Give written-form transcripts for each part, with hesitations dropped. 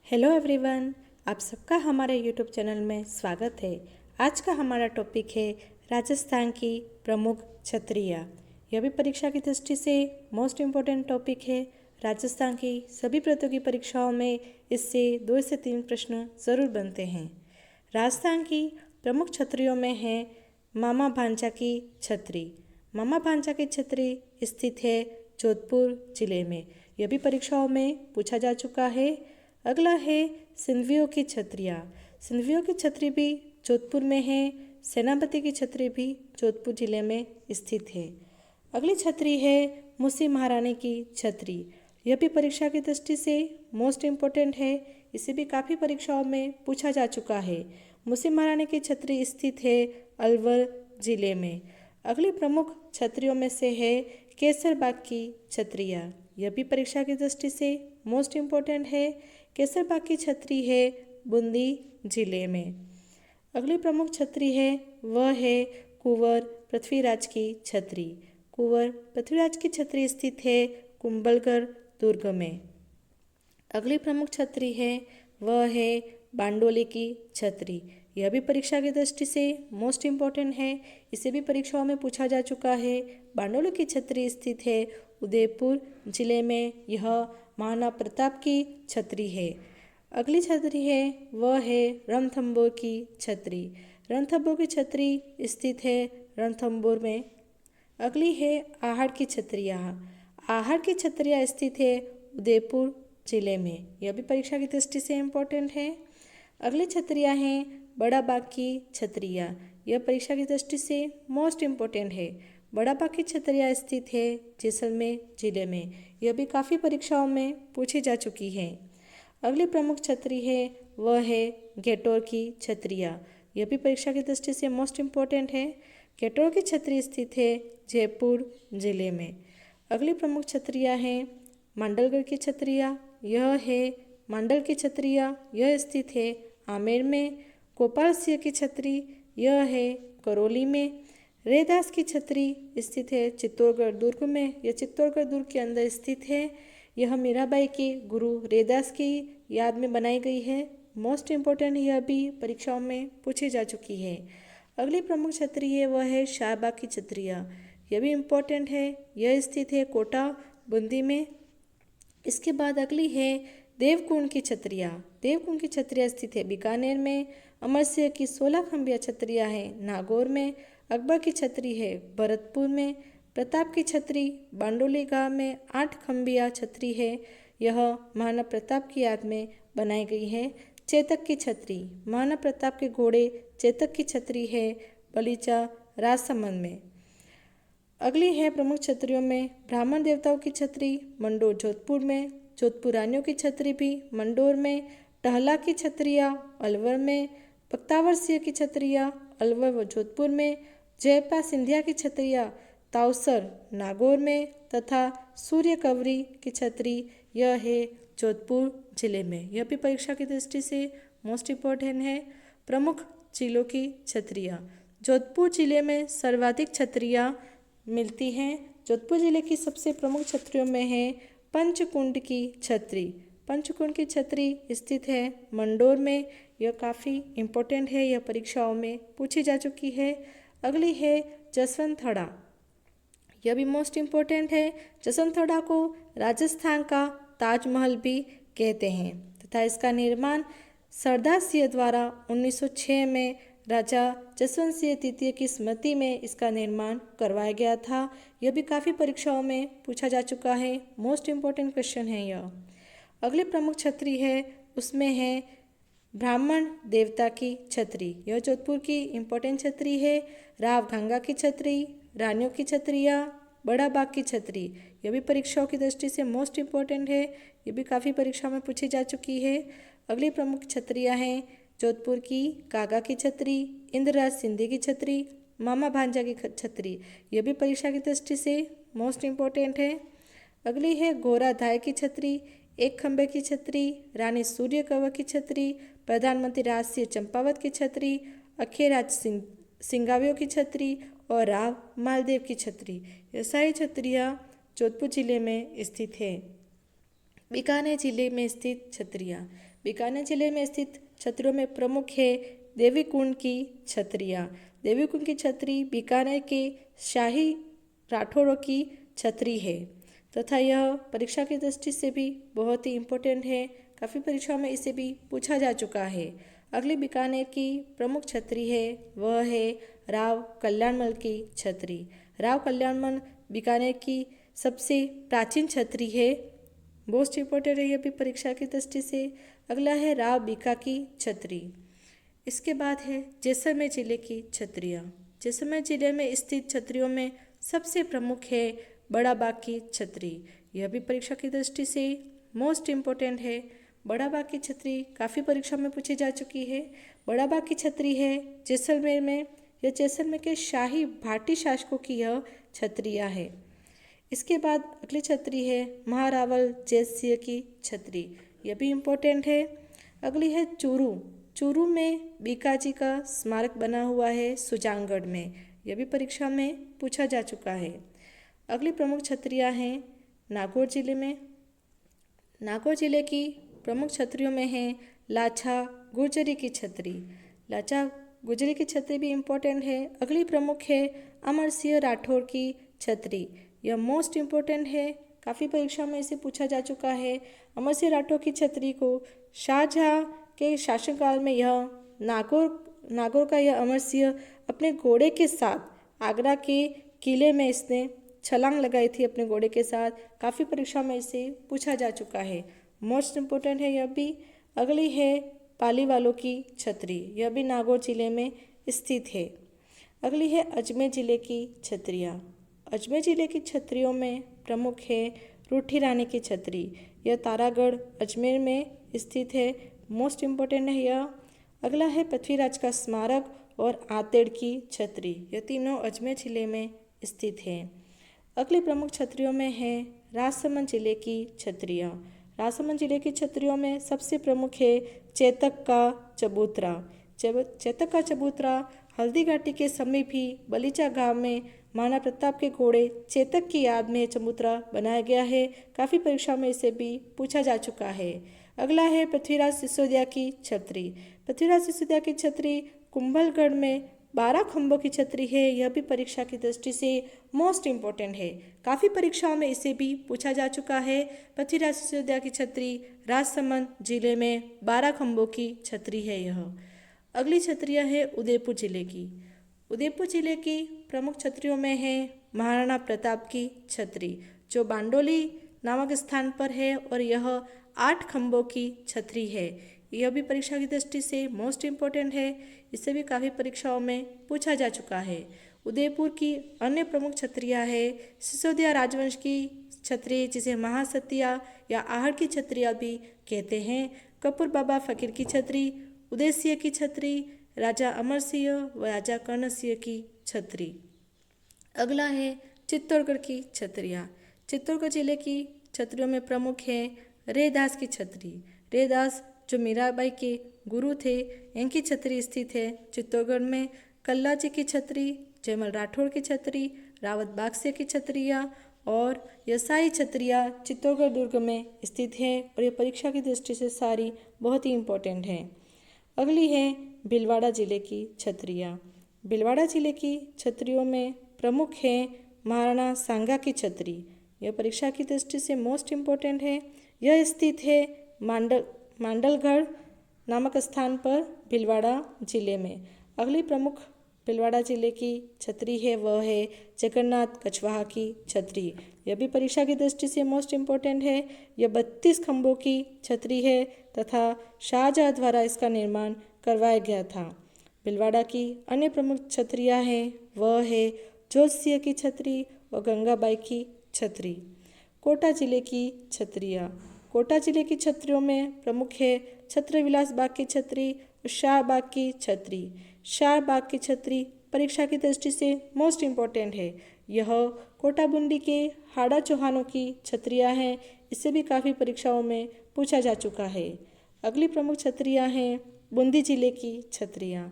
Hello everyone, आप सबका हमारे यूट्यूब चैनल में स्वागत है। आज का हमारा टॉपिक है राजस्थान की प्रमुख छतरियाँ। यह भी परीक्षा की दृष्टि से मोस्ट इम्पोर्टेंट टॉपिक है। राजस्थान की सभी प्रतियोगी परीक्षाओं में इससे 2 से 3 प्रश्न ज़रूर बनते हैं। राजस्थान की प्रमुख छतरियों में है मामा भांजा की छतरी। मामा भांजा की छतरी स्थित है जोधपुर जिले में। यह भी परीक्षाओं में पूछा जा चुका है। अगला है सिंधियों की छतरियाँ। सिंधियों की छतरी भी जोधपुर में है। सेनापति की छतरी भी जोधपुर जिले में स्थित है। अगली छतरी है मुसी महारानी की छतरी। यह भी परीक्षा की दृष्टि से मोस्ट इम्पोर्टेंट है। इसे भी काफ़ी परीक्षाओं में पूछा जा चुका है। मुसी महारानी की छतरी स्थित है अलवर जिले में। अगली प्रमुख छतरियों में से है केसरबाग की छतरियाँ। यह भी परीक्षा की दृष्टि से मोस्ट इम्पोर्टेंट है। केसरबाग की छतरी है बूंदी जिले में। अगली प्रमुख छतरी है वह है कुंवर पृथ्वीराज की छतरी। कुंवर पृथ्वीराज की छतरी स्थित है कुंभलगढ़ दुर्ग में। अगली प्रमुख छतरी है वह है बांडोली की छतरी। यह भी परीक्षा की दृष्टि से मोस्ट इम्पोर्टेंट है। इसे भी परीक्षाओं में पूछा जा चुका है। बांडोली की छतरी स्थित है उदयपुर जिले में। यह महाराणा प्रताप की छतरी है। अगली छतरी है वह है रणथंभौर की छतरी। रणथंभौर की छतरी स्थित है रणथंभौर में। अगली है आहड़ की छतरियाँ। आहड़ की छतरियाँ स्थित है उदयपुर जिले में। यह भी परीक्षा की दृष्टि से इम्पोर्टेंट है। अगली छतरियाँ हैं बड़ा बाग की छतरियाँ। यह परीक्षा की दृष्टि से मोस्ट इम्पोर्टेंट है। बड़ा बाग की छतरियाँ स्थित है जैसलमेर जिले में। यह भी काफ़ी परीक्षाओं में पूछी जा चुकी है। अगली प्रमुख छतरी है वह है घेटौर की छतरियाँ। यह भी परीक्षा की दृष्टि से मोस्ट इम्पोर्टेंट है। घेटौर की छतरी स्थित है जयपुर जिले में। अगली प्रमुख छतरियाँ हैं मांडलगढ़ की छतरियाँ। यह है मांडल की छतरियाँ। यह स्थित है आमेर में। गोपाल सिंह की छतरी यह है करौली में। रैदास की छतरी स्थित है चित्तौड़गढ़ दुर्ग में। यह चित्तौड़गढ़ दुर्ग के अंदर स्थित है। यह मीराबाई के गुरु रैदास की याद में बनाई गई है। मोस्ट इम्पोर्टेंट यह भी परीक्षाओं में पूछी जा चुकी है। अगली प्रमुख छतरी है वह है शाहबाग की छतरियाँ। यह भी इम्पोर्टेंट है। यह स्थित है कोटा बूंदी में। इसके बाद अगली है देवकुंड की छतरियाँ। देवकुंड की छतरियाँ स्थित है बीकानेर में। अमर सिंह की 16 खंबिया छतरियाँ हैं नागौर में। अकबर की छतरी है भरतपुर में। प्रताप की छतरी बांडोली गांव में 8 खंबिया छतरी है। यह महाराणा प्रताप की याद में बनाई गई है। चेतक की छतरी महाराणा प्रताप के घोड़े चेतक की छतरी है बलीचा राजसमंद में। अगली है प्रमुख छतरियों में ब्राह्मण देवताओं की छतरी मंडोर जोधपुर में। जोधपुर रानियों की छतरी भी मंडोर में। टहला की छतरियाँ अलवर में। बख्तावर सिंह की छतरियाँ अलवर व जोधपुर में। जयपा सिंधिया की छतरियाँ तावसर नागौर में तथा सूर्य कवरी की छतरी यह है जोधपुर जिले में। यह भी परीक्षा की दृष्टि से मोस्ट इम्पोर्टेंट है। प्रमुख जिलों की छतरियाँ जोधपुर जिले में सर्वाधिक छतरियाँ मिलती हैं। जोधपुर जिले की सबसे प्रमुख छतरियों में है पंचकुंड की छतरी। पंचकुंड की छतरी स्थित है मंडोर में। यह काफ़ी इम्पोर्टेंट है। यह परीक्षाओं में पूछी जा चुकी है। अगली है जसवंतथड़ा। यह भी मोस्ट इम्पोर्टेंट है। जसवंतथड़ा को राजस्थान का ताजमहल भी कहते हैं तथा इसका निर्माण सरदार सिंह द्वारा 1906 में राजा जसवंत सिंह तृतीय की स्मृति में इसका निर्माण करवाया गया था। यह भी काफ़ी परीक्षाओं में पूछा जा चुका है। मोस्ट इम्पोर्टेंट क्वेश्चन है यह। अगली प्रमुख छतरी है उसमें है ब्राह्मण देवता की छतरी। यह जोधपुर की इम्पोर्टेंट छतरी है। राव गंगा की छतरी रानियों की छतरियाँ बड़ा बाग की छतरी यह भी परीक्षाओं की दृष्टि से मोस्ट इम्पोर्टेंट है। ये भी काफ़ी परीक्षाओं में पूछी जा चुकी है। अगली प्रमुख छतरियाँ हैं जोधपुर की कागा की छतरी इंद्रराज सिंधी की छतरी मामा भांजा की छतरी यह भी परीक्षा की दृष्टि से मोस्ट इम्पोर्टेंट है। अगली है गोरा धाय की छतरी एक खंबे की छतरी रानी सूर्य कंवर की छतरी प्रधानमंत्री राज सिंह चंपावत की छतरी अखेराज सिंगावियों की छतरी और राव मालदेव की छतरी। यह सारी छतरियाँ जोधपुर जिले में स्थित है। बीकानेर जिले में स्थित छत्रियाँ। बीकानेर जिले में स्थित छत्रियों में प्रमुख है देवीकुंड की छत्रियाँ। देवीकुंड की छत्री बीकानेर के शाही राठौरों की छत्री है तथा यह परीक्षा की दृष्टि से भी बहुत ही इम्पोर्टेंट है। काफ़ी परीक्षाओं में इसे भी पूछा जा चुका है। अगली बीकानेर की प्रमुख छत्री है वह है राव कल्याणमल की छत्री। राव कल्याणमल बीकानेर की सबसे प्राचीन छत्री है, मोस्ट इम्पोर्टेंट है यह भी परीक्षा की दृष्टि से। अगला है राव बीका की छत्री। इसके बाद है जैसलमेर जिले की छत्रियाँ। जैसलमेर जिले में स्थित छत्रियों में सबसे प्रमुख है बड़ा बाग की छत्री। यह भी परीक्षा की दृष्टि से मोस्ट इम्पोर्टेंट है। बड़ा बाग की छत्री काफ़ी परीक्षा में पूछी जा चुकी है। बड़ा बाग की छत्री है जैसलमेर में। यह जैसलमेर के शाही भाटी शासकों की यह छत्रियाँ है। इसके बाद अगली छत्री है महारावल जैसिंह की छत्री। यह भी इम्पोर्टेंट है। अगली है चूरू। चूरू में बीकाजी का स्मारक बना हुआ है सुजानगढ़ में। यह भी परीक्षा में पूछा जा चुका है। अगली प्रमुख छत्रियाँ हैं नागौर जिले में। नागौर जिले की प्रमुख छत्रियों में है लाछा गुर्जरी की छत्री। लाछा गुर्जरी की छत्री भी इम्पोर्टेंट है। अगली प्रमुख है अमर सिंह राठौर की छत्री। यह मोस्ट इम्पोर्टेंट है, काफ़ी परीक्षा में इसे पूछा जा चुका है। अमर सिंह राठौर की छत्री को शाहजहाँ के शासनकाल में यह नागौर का यह अमर सिंह अपने घोड़े के साथ आगरा के किले में इसने छलांग लगाई थी अपने घोड़े के साथ। काफ़ी परीक्षा में इसे पूछा जा चुका है, मोस्ट इम्पोर्टेंट है यह भी। अगली है पालीवालों की छत्री। यह भी नागौर जिले में स्थित है। अगली है अजमेर जिले की छत्रियाँ। अजमेर जिले की छत्रियों में प्रमुख है रूठी रानी की छत्री। यह तारागढ़ अजमेर में स्थित है, मोस्ट इम्पोर्टेंट है यह। अगला है पृथ्वीराज का स्मारक और आतेड़ की छत्री। यह तीनों अजमेर जिले में स्थित है। अगली प्रमुख छत्रियों में है राजसमंद जिले की छत्रियाँ। राजसमंद जिले की छत्रियों में सबसे प्रमुख है चेतक का चबूतरा। चेतक का चबूतरा हल्दी घाटी के समीप ही बलीचा गांव में महाराणा प्रताप के घोड़े चेतक की याद में चबूतरा बनाया गया है। काफ़ी परीक्षा में इसे भी पूछा जा चुका है। अगला है पृथ्वीराज सिसोदिया की छत्री। पृथ्वीराज सिसोदिया की छत्री कुंभलगढ़ में 12 खंभों की छत्री है। यह भी परीक्षा की दृष्टि से मोस्ट इम्पोर्टेंट है, काफ़ी परीक्षाओं में इसे भी पूछा जा चुका है। पृथ्वीराज सिसोदिया की छत्री राजसमंद जिले में 12 खंभों की छत्री है यह। अगली छत्रियाँ है उदयपुर जिले की। उदयपुर जिले की प्रमुख छत्रियों में है महाराणा प्रताप की छत्री, जो बांडोली नामक स्थान पर है और यह 8 खंभों की छत्री है। यह भी परीक्षा की दृष्टि से मोस्ट इम्पोर्टेंट है, इसे भी काफ़ी परीक्षाओं में पूछा जा चुका है। उदयपुर की अन्य प्रमुख छत्रियाँ है सिसोदिया राजवंश की छत्री, जिसे महासतिया या आहड़ की छत्रियाँ भी कहते हैं। कपूर बाबा फकीर की छत्री, उदय सिंह की छत्री, राजा अमर सिंह व राजा कर्ण सिंह की छत्री। अगला है चित्तौड़गढ़ की छत्रियाँ। चित्तौड़गढ़ जिले की छत्रियों में प्रमुख है रैदास की छत्री। रैदास जो मीराबाई के गुरु थे, इनकी छत्री स्थित है चित्तौड़गढ़ में। कल्ला जी की छत्री, जयमल राठौड़ की छत्री, रावत बागसे की छत्रियाँ और यसाई छत्रियाँ चित्तौड़गढ़ दुर्ग में स्थित है और ये परीक्षा की दृष्टि से सारी बहुत ही इम्पोर्टेंट है। अगली है भीलवाड़ा जिले की छत्रियाँ। भीलवाड़ा जिले की छत्रियों में प्रमुख है महाराणा सांगा की छत्री। यह परीक्षा की दृष्टि से मोस्ट इम्पोर्टेंट है। यह स्थित है मांडलगढ़ नामक स्थान पर भीलवाड़ा जिले में। अगली प्रमुख भीलवाड़ा जिले की छत्री है वह है जगन्नाथ कछवाहा की छत्री। यह भी परीक्षा की दृष्टि से मोस्ट इम्पोर्टेंट है। यह 32 खंभों की छत्री है तथा शाहजहाँ द्वारा इसका निर्माण करवाया गया था। भीलवाड़ा की अन्य प्रमुख छत्रियाँ हैं वह है जोधसिंह की छत्री और गंगाबाई की छत्री। कोटा जिले की छत्रियाँ। कोटा जिले की छत्रियों में प्रमुख है छत्रविलास बाग की छत्री और शाहबाग की छत्री। शाहबाग की छत्री परीक्षा की दृष्टि से मोस्ट इम्पोर्टेंट है। यह कोटा बुंदी के हाड़ा चौहानों की छत्रियाँ हैं, इससे भी काफ़ी परीक्षाओं में पूछा जा चुका है। अगली प्रमुख छत्रियाँ हैं बूंदी जिले की छत्रियाँ।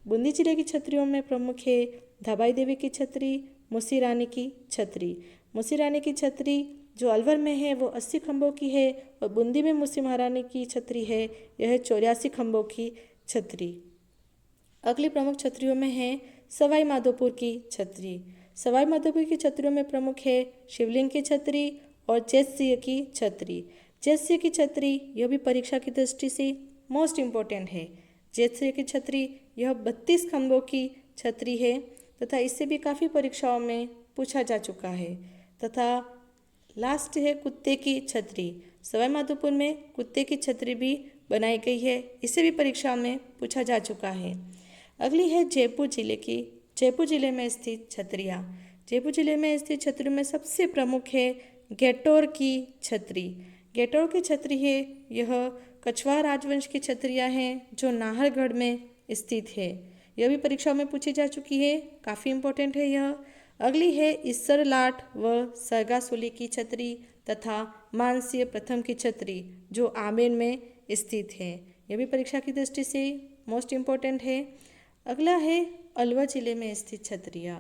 बूंदी जिले की छत्रियों में प्रमुख है धबाई देवी की छत्री, मुसी रानी की छत्री। मुसी रानी की छत्री जो अलवर में है वो 80 खंभों की है और बूंदी में मुंशी महारानी की छतरी है, यह 84 खंभों की छतरी। अगली प्रमुख छतरियों में है सवाई माधोपुर की छतरी। सवाई माधोपुर की छतरियों में प्रमुख है शिवलिंग की छतरी और जैतसिंह की छतरी। जैतसिंह की छतरी यह भी परीक्षा की दृष्टि से मोस्ट इम्पोर्टेंट है। जैतसिंह की छतरी यह 32 खंभों की छतरी है तथा इससे भी काफ़ी परीक्षाओं में पूछा जा चुका है। तथा लास्ट है कुत्ते की छतरी। सवाई माधोपुर में कुत्ते की छतरी भी बनाई गई है, इसे भी परीक्षा में पूछा जा चुका है। अगली है जयपुर जिले की। जयपुर जिले में स्थित छतरियाँ। जयपुर जिले में स्थित छतरियों में सबसे प्रमुख है गैटोर की छतरी। गैटोर की छतरी है यह कछवाहा राजवंश की छतरियाँ हैं जो नाहरगढ़ में स्थित है। यह भी परीक्षा में पूछी जा चुकी है, काफ़ी इम्पोर्टेंट है यह। अगली है ईसर लाट व सरगासुली की छतरी तथा मानसिंह प्रथम की छतरी जो आमेर में स्थित है। यह भी परीक्षा की दृष्टि से मोस्ट इम्पोर्टेंट है। अगला है अलवर जिले में स्थित छतरियाँ।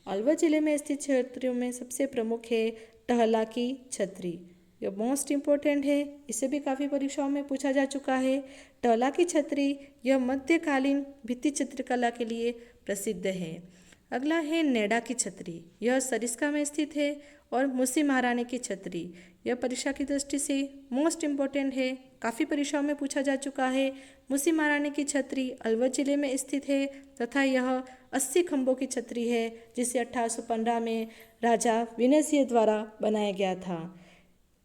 अलवर जिले में स्थित छतरियों में सबसे प्रमुख है टहला की छतरी। यह मोस्ट इम्पोर्टेंट है, इसे भी काफ़ी परीक्षाओं में पूछा जा चुका है। टहला की छतरी यह मध्यकालीन भित्ति चित्रकला के लिए प्रसिद्ध है। अगला है नेडा की छतरी। यह सरिस्का में स्थित है और मुंशी महारानी की छतरी यह परीक्षा की दृष्टि से मोस्ट इम्पोर्टेंट है, काफ़ी परीक्षाओं में पूछा जा चुका है। मुंशी महारानी की छतरी अलवर जिले में स्थित है तथा यह 80 खंभों की छतरी है जिसे 1815 में राजा विनय सिंह द्वारा बनाया गया था।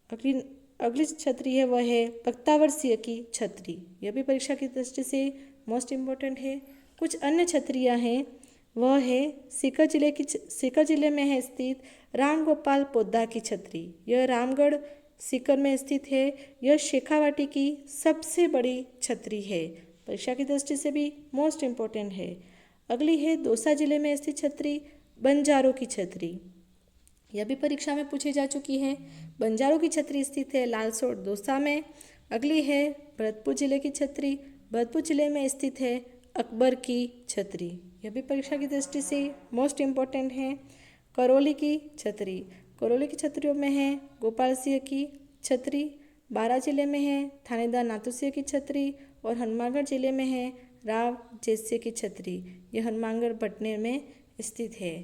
अगली छतरी है वह है बख्तावर सिंह की छतरी। यह भी परीक्षा की दृष्टि से मोस्ट इम्पोर्टेंट है। कुछ अन्य छतरियाँ हैं वह है सीकर जिले में है स्थित राम गोपाल पोद्दार की छतरी। यह रामगढ़ सीकर में स्थित है। यह शेखावाटी की सबसे बड़ी छतरी है, परीक्षा की दृष्टि से भी मोस्ट इम्पोर्टेंट है। अगली है दौसा जिले में स्थित छतरी बंजारों की छतरी। यह भी परीक्षा में पूछी जा चुकी है। बंजारों की छतरी स्थित है लालसोट दौसा में। अगली है भरतपुर जिले की छतरी। भरतपुर जिले में स्थित है अकबर की छतरी। यह भी परीक्षा की दृष्टि से मोस्ट इम्पोर्टेंट है। करौली की छतरी। करौली की छतरियों में है गोपाल सिंह की छतरी। बारां जिले में है थानेदार नाथू सिंह की छतरी और हनुमानगढ़ जिले में है राव जैतसिंह की छतरी। यह हनुमानगढ़ भटनेर में स्थित है।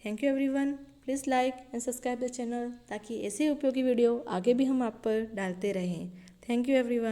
Thank you everyone. Please like and subscribe the channel ताकि ऐसे उपयोगी वीडियो आगे भी हम आप पर डालते रहें। Thank you everyone.